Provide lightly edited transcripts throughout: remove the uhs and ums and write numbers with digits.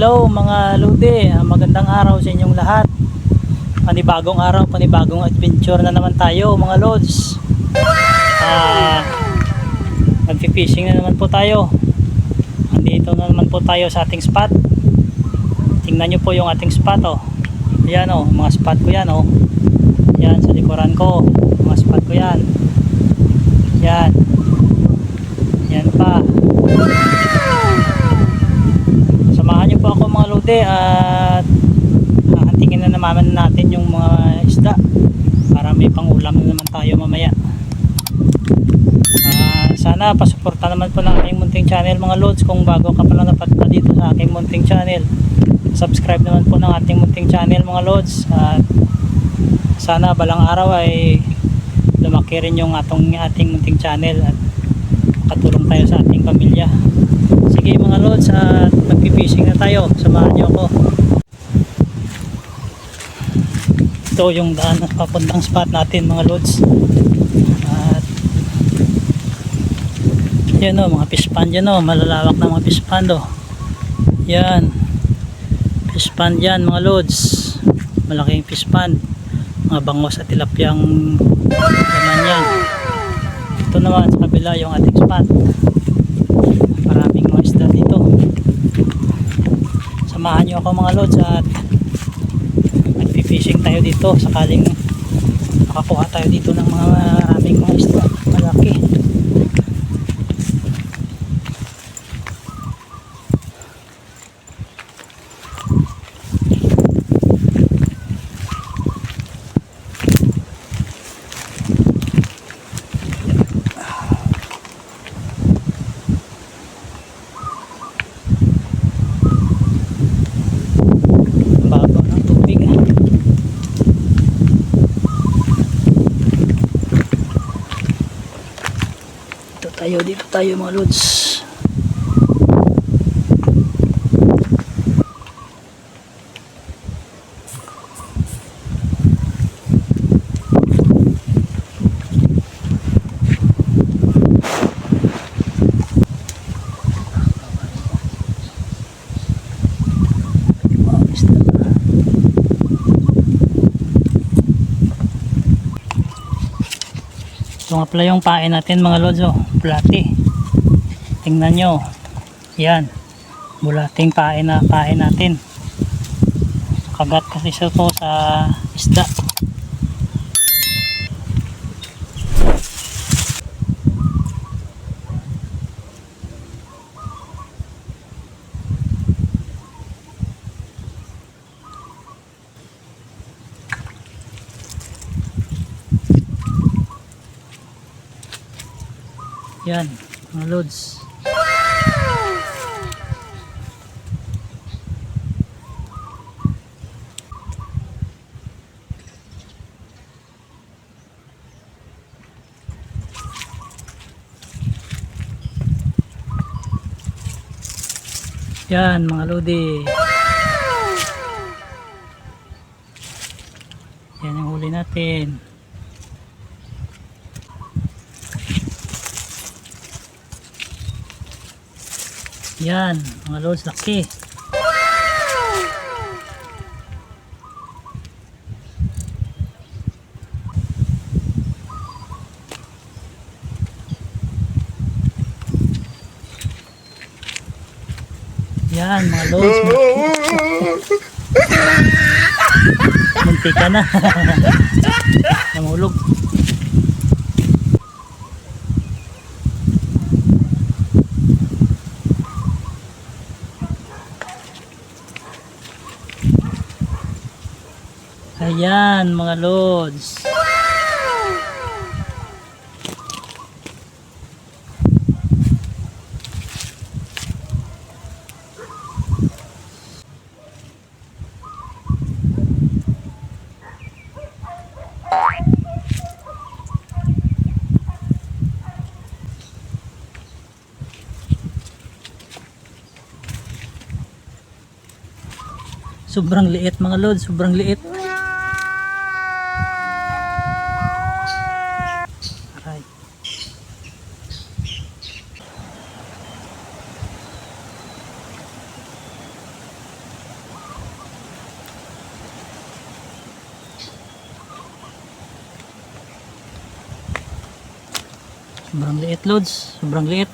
Hello mga Lodi, magandang araw sa inyong lahat. Panibagong araw, panibagong adventure na naman tayo mga Lods. Nagfi-fishing na naman po tayo. Andito na naman po tayo sa ating spot. Tingnan nyo po yung ating spot oh. Ayan oh, mga spot ko yan oh. Yan sa likuran ko, mga spot ko yan. Yan. Yan pa. Samahan nyo po ako mga Lodi at hahantingin na naman natin yung mga isda para may pangulam na naman tayo mamaya. Sana pasuporta naman po ng aking munting channel mga Lods. Kung bago ka pala napadpad dito sa aking munting channel, subscribe naman po ng ating munting channel mga Lods. At sana balang araw ay lumaki rin yung ating munting channel at makatulong tayo sa ating pamilya. Sige mga Lods, at magpipishing na tayo, samahan nyo ako. Ito yung daan at papuntang spot natin mga Lods. At yan o, mga fish pond yan o, malalawak na mga fish pond o. Yan, fish pond yan mga Lods, malaking fish pond, mga bangos at tilapyang laman yan. Ito naman sa kabila yung ating spot, maraming mga isda dito. Samahan nyo ako mga Lods at magpipishing tayo dito sakaling makakuha tayo dito ng mga maraming mga isda malaki. Dito tayo mga Lods. Ito nga pala yung pain natin mga Lods oh, bulati. Tingnan nyo, yan, bulating pain natin. Kagat kasi ito sa isda. Yan mga Lods. Yan mga Lodi. Yan yung huli natin. Yan mga Lods, laki. Yan mga Lods, munti ka na. Namulog. Ayan mga Lods. Sobrang liit mga Lods, sobrang liit. Aray. Sobrang liit loads, sobrang liit.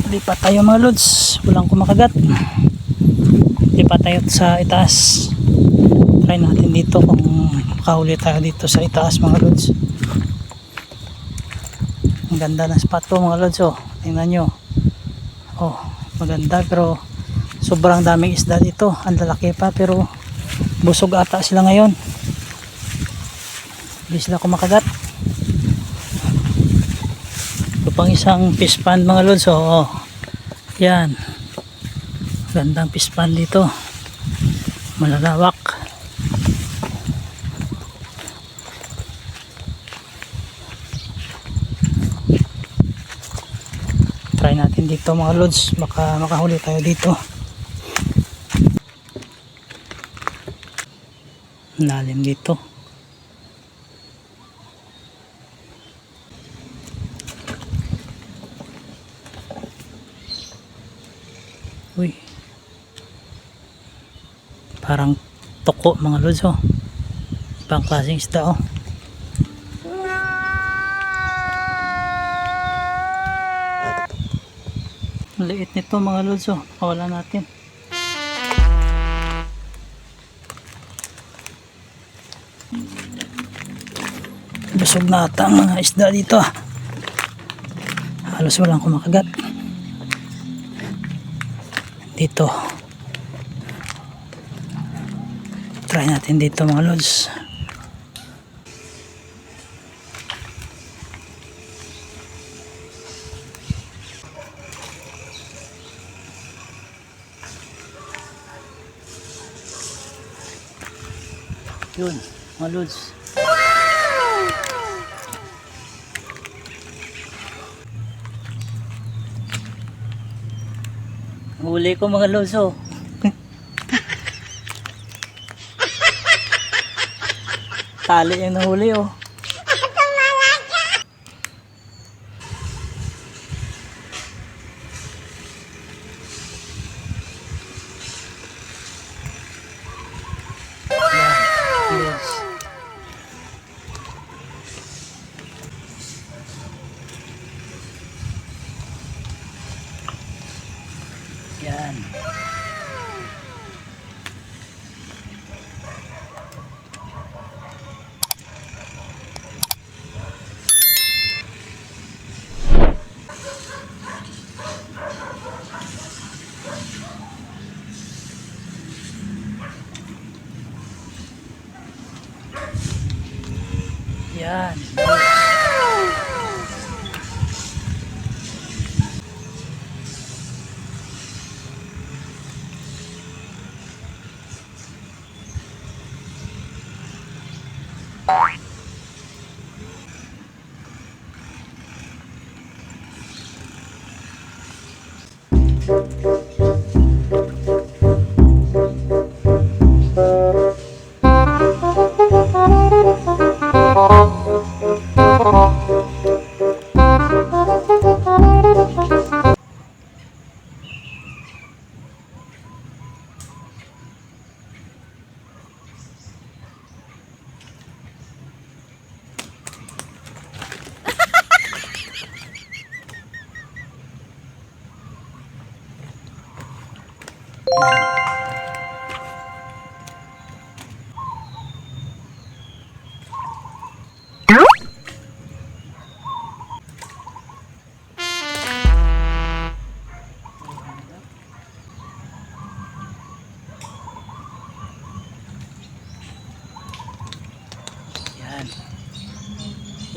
Lipat tayo mga lods, walang kumakagat. Lipat tayo sa itaas. Try natin dito kung makahuli tayo dito sa itaas mga lods. Ang ganda ng spot ko mga lods, oh. Tingnan nyo, oh, maganda, pero sobrang daming isda dito. Ang lalaki pa, pero busog ata sila ngayon. Hindi sila kumakagat. Ito pang isang fish pond mga lods, oh. Yan, gandang fish pond dito, malalawak. Try natin dito mga lods, baka makahuli tayo dito. Lalim dito. Uy, parang toko mga lods, oh. Ibang klaseng isda, oh. Liit nito mga lods, oh. Pakawala natin. Busog na ata ang mga isda dito, ah. Halos walang kumakagat dito. Try natin dito mga lods. Yun mga lods. Huli ko mga lods, oh. Tali yung nahuli, oh. Yan, yes. Yan. Yan.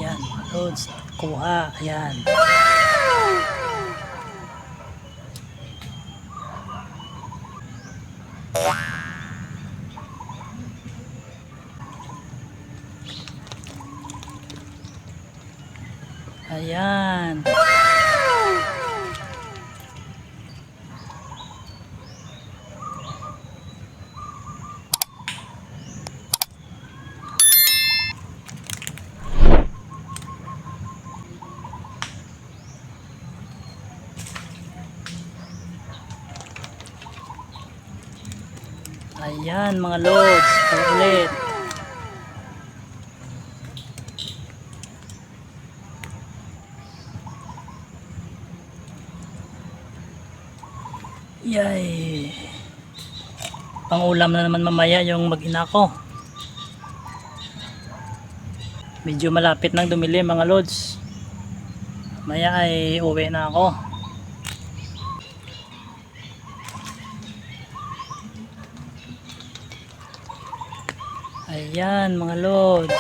Yan mga lods, kuha. Ayan. Ayan. Ayan mga lods, ulit. Yay. Pangulam na naman mamaya yung mag-ina ko. Medyo malapit nang dumili mga lods. Mamaya ay uwi na ako. Ayan mga lods.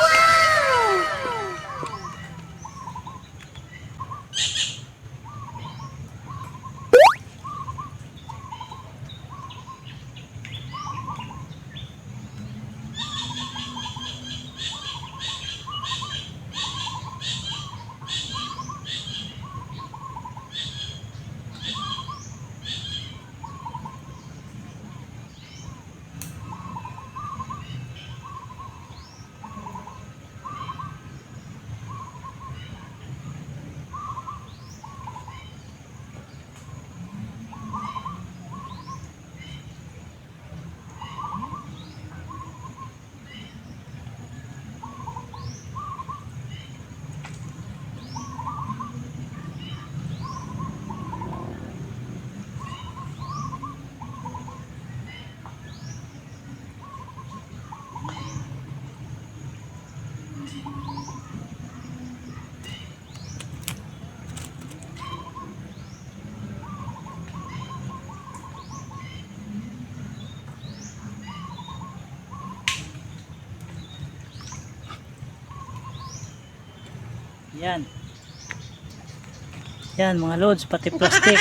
Yan. Yan mga lods, pati plastic.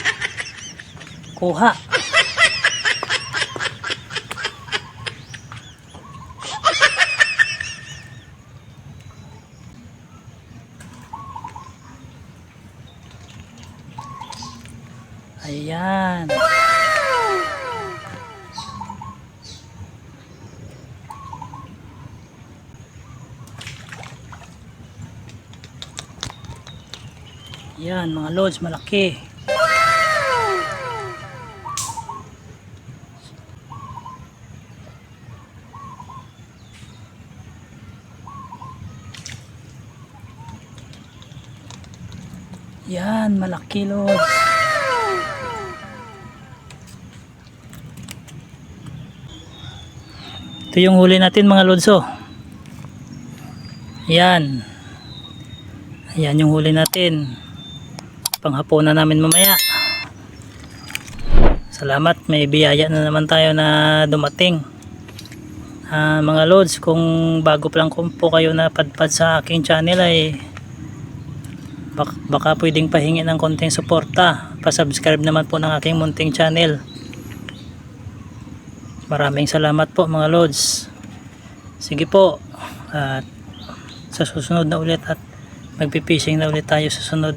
Kuha. Ayan. Yan mga lods, malaki. Yan, malaki lods. Ito yung huli natin mga lods, oh. Yan. Ayan yung huli natin. Panghapunan namin mamaya. Salamat, may biyaya na naman tayo na dumating. Mga lods, kung bago pa lang po kayo napadpad sa aking channel ay baka pwedeng pahingi ng konting suporta. Pa-subscribe naman po ng aking munting channel. Maraming salamat po mga lods. Sige po, at sa susunod na ulit at magpipishing na ulit tayo sa sunod.